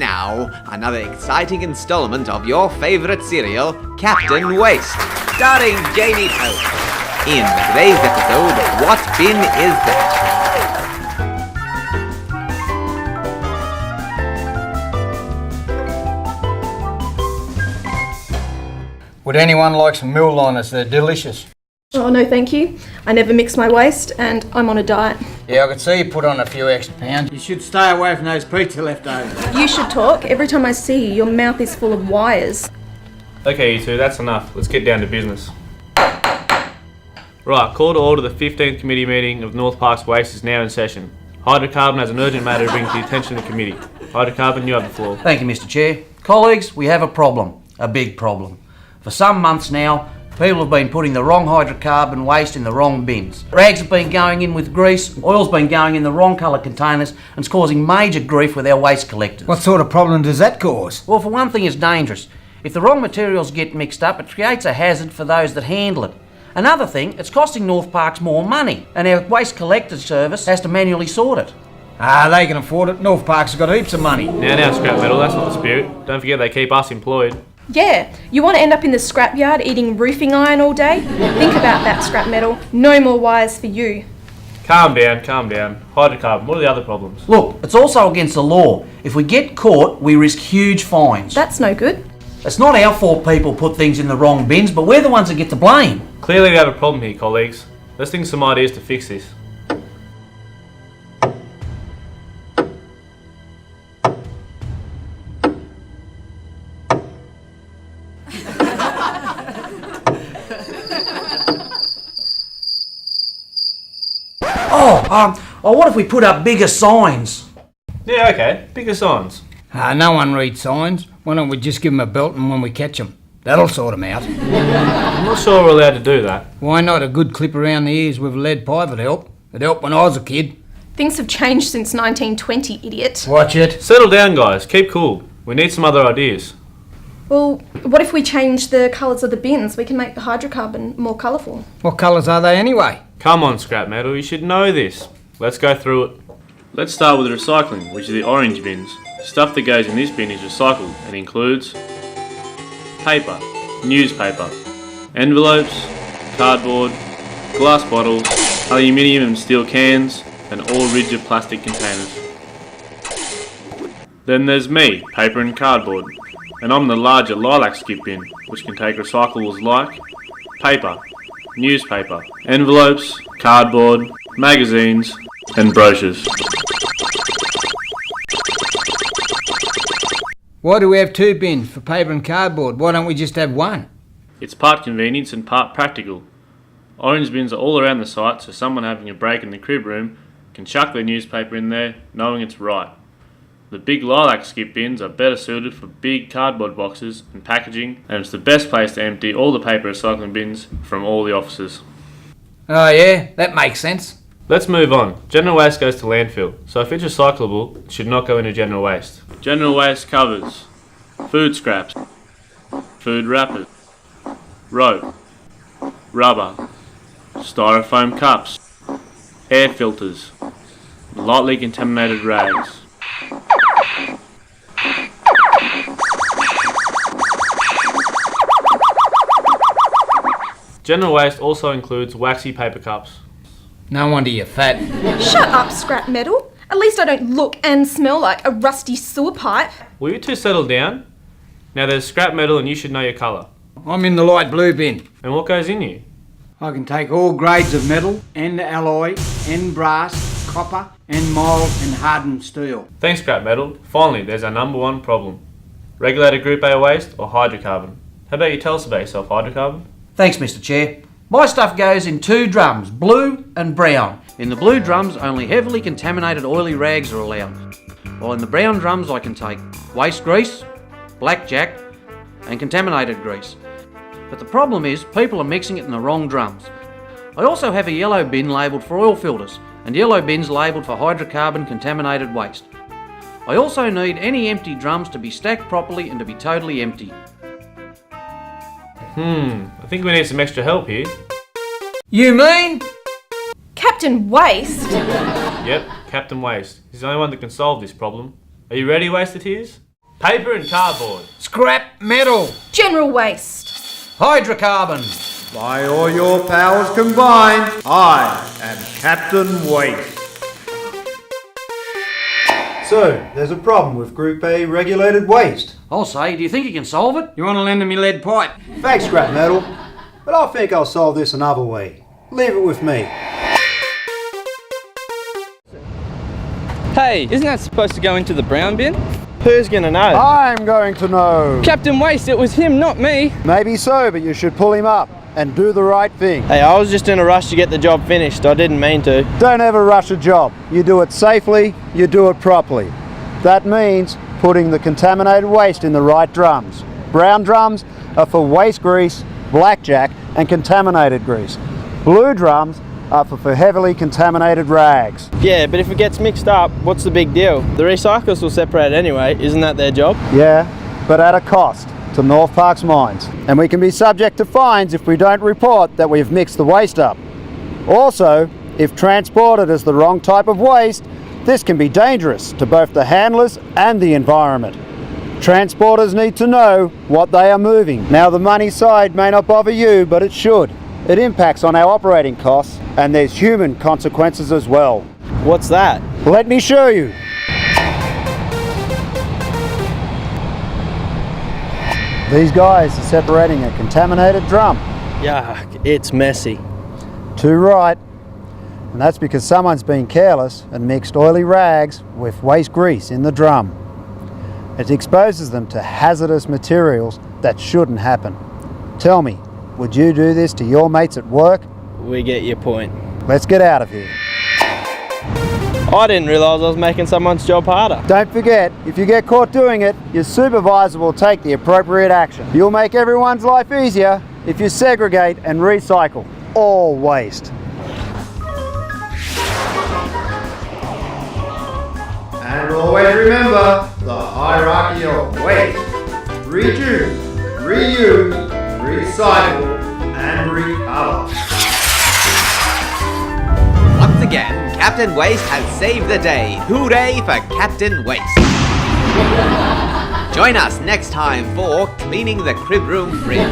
now, another exciting installment of your favourite serial, Captain Waste, starring Jamie Pope. In today's episode, What Bin Is That? Would anyone like some meal liners? They're delicious. Oh, no thank you. I never mix my waste and I'm on a diet. Yeah, I could see you put on a few extra pounds. You should stay away from those pizza leftovers. You should talk. Every time I see you, your mouth is full of wires. Okay, you two, that's enough. Let's get down to business. Right, call to order. The 15th committee meeting of Northparkes Waste is now in session. Hydrocarbon has an urgent matter to bring to the attention of the committee. Hydrocarbon, you have the floor. Thank you, Mr. Chair. Colleagues, we have a problem. A big problem. For some months now, people have been putting the wrong hydrocarbon waste in the wrong bins. Rags have been going in with grease, oil's been going in the wrong colour containers, and it's causing major grief with our waste collectors. What sort of problem does that cause? Well, for one thing, it's dangerous. If the wrong materials get mixed up, it creates a hazard for those that handle it. Another thing, it's costing Northparkes more money, and our waste collectors service has to manually sort it. They can afford it. Northparkes has got heaps of money. Now, scrap metal, that's not the spirit. Don't forget they keep us employed. Yeah, you want to end up in the scrapyard eating roofing iron all day? Think about that, scrap metal. No more wires for you. Calm down. Hydrocarbon, what are the other problems? Look, it's also against the law. If we get caught, we risk huge fines. That's no good. It's not our fault people put things in the wrong bins, but we're the ones that get to blame. Clearly we have a problem here, colleagues. Let's think of some ideas to fix this. What if we put up bigger signs? Yeah, okay. Bigger signs. No one reads signs. Why don't we just give them a belting when we catch them? That'll sort them out. I'm not sure we're allowed to do that. Why not? A good clip around the ears with a lead pipe would help. It helped when I was a kid. Things have changed since 1920, idiot. Watch it. Settle down, guys. Keep cool. We need some other ideas. Well, what if we change the colours of the bins? We can make the hydrocarbon more colourful. What colours are they anyway? Come on, scrap metal. You should know this. Let's go through it. Let's start with recycling, which are the orange bins. Stuff that goes in this bin is recycled and includes paper, newspaper, envelopes, cardboard, glass bottles, aluminium and steel cans, and all rigid plastic containers. Then there's me, paper and cardboard, and I'm the larger lilac skip bin, which can take recyclables like paper, newspaper, envelopes, cardboard, magazines, and brochures. Why do we have two bins for paper and cardboard? Why don't we just have one? It's part convenience and part practical. Orange bins are all around the site, so someone having a break in the crib room can chuck their newspaper in there, knowing it's right. The big lilac skip bins are better suited for big cardboard boxes and packaging, and it's the best place to empty all the paper recycling bins from all the offices. Oh yeah, that makes sense. Let's move on. General waste goes to landfill, so if it's recyclable, it should not go into general waste. General waste covers food scraps, food wrappers, rope, rubber, styrofoam cups, air filters, lightly contaminated rags. General waste also includes waxy paper cups. No wonder you're fat. Shut up, scrap metal. At least I don't look and smell like a rusty sewer pipe. Will you two settle down? Now there's scrap metal and you should know your colour. I'm in the light blue bin. And what goes in you? I can take all grades of metal and alloy and brass, copper and mild and hardened steel. Thanks, scrap metal. Finally, there's our number one problem. Regulated Group A waste or hydrocarbon? How about you tell us about yourself, hydrocarbon? Thanks, Mr. Chair. My stuff goes in two drums, blue and brown. In the blue drums, only heavily contaminated oily rags are allowed. While in the brown drums, I can take waste grease, blackjack, and contaminated grease. But the problem is, people are mixing it in the wrong drums. I also have a yellow bin labelled for oil filters, and yellow bins labelled for hydrocarbon contaminated waste. I also need any empty drums to be stacked properly and to be totally empty. I think we need some extra help here. You mean? Captain Waste? Yep, Captain Waste. He's the only one that can solve this problem. Are you ready, Wasteteers? Paper and cardboard. Scrap metal. General waste. Hydrocarbons. By all your powers combined, I am Captain Waste. So, there's a problem with Group A regulated waste. I'll say, do you think you can solve it? You want to lend me lead pipe? Thanks, scrap metal, but I think I'll solve this another way. Leave it with me. Hey, isn't that supposed to go into the brown bin? Who's gonna know? I'm going to know. Captain Waste, it was him, not me. Maybe so, but you should pull him up and do the right thing. Hey, I was just in a rush to get the job finished. I didn't mean to. Don't ever rush a job. You do it safely, you do it properly. That means putting the contaminated waste in the right drums. Brown drums are for waste grease, blackjack, and contaminated grease. Blue drums are for heavily contaminated rags. Yeah, but if it gets mixed up, what's the big deal? The recyclers will separate anyway. Isn't that their job? Yeah, but at a cost to Northparkes mines. And we can be subject to fines if we don't report that we've mixed the waste up. Also, if transported as the wrong type of waste, this can be dangerous to both the handlers and the environment. Transporters need to know what they are moving. Now, the money side may not bother you, but it should. It impacts on our operating costs, and there's human consequences as well. What's that? Let me show you. These guys are separating a contaminated drum. Yuck, it's messy. Too right. And that's because someone's been careless and mixed oily rags with waste grease in the drum. It exposes them to hazardous materials that shouldn't happen. Tell me, would you do this to your mates at work? We get your point. Let's get out of here. I didn't realise I was making someone's job harder. Don't forget, if you get caught doing it, your supervisor will take the appropriate action. You'll make everyone's life easier if you segregate and recycle all waste. And always remember the hierarchy of waste. Reduce, reuse, recycle, and recover. Once again, Captain Waste has saved the day. Hooray for Captain Waste. Join us next time for Cleaning the Crib Room Fridge.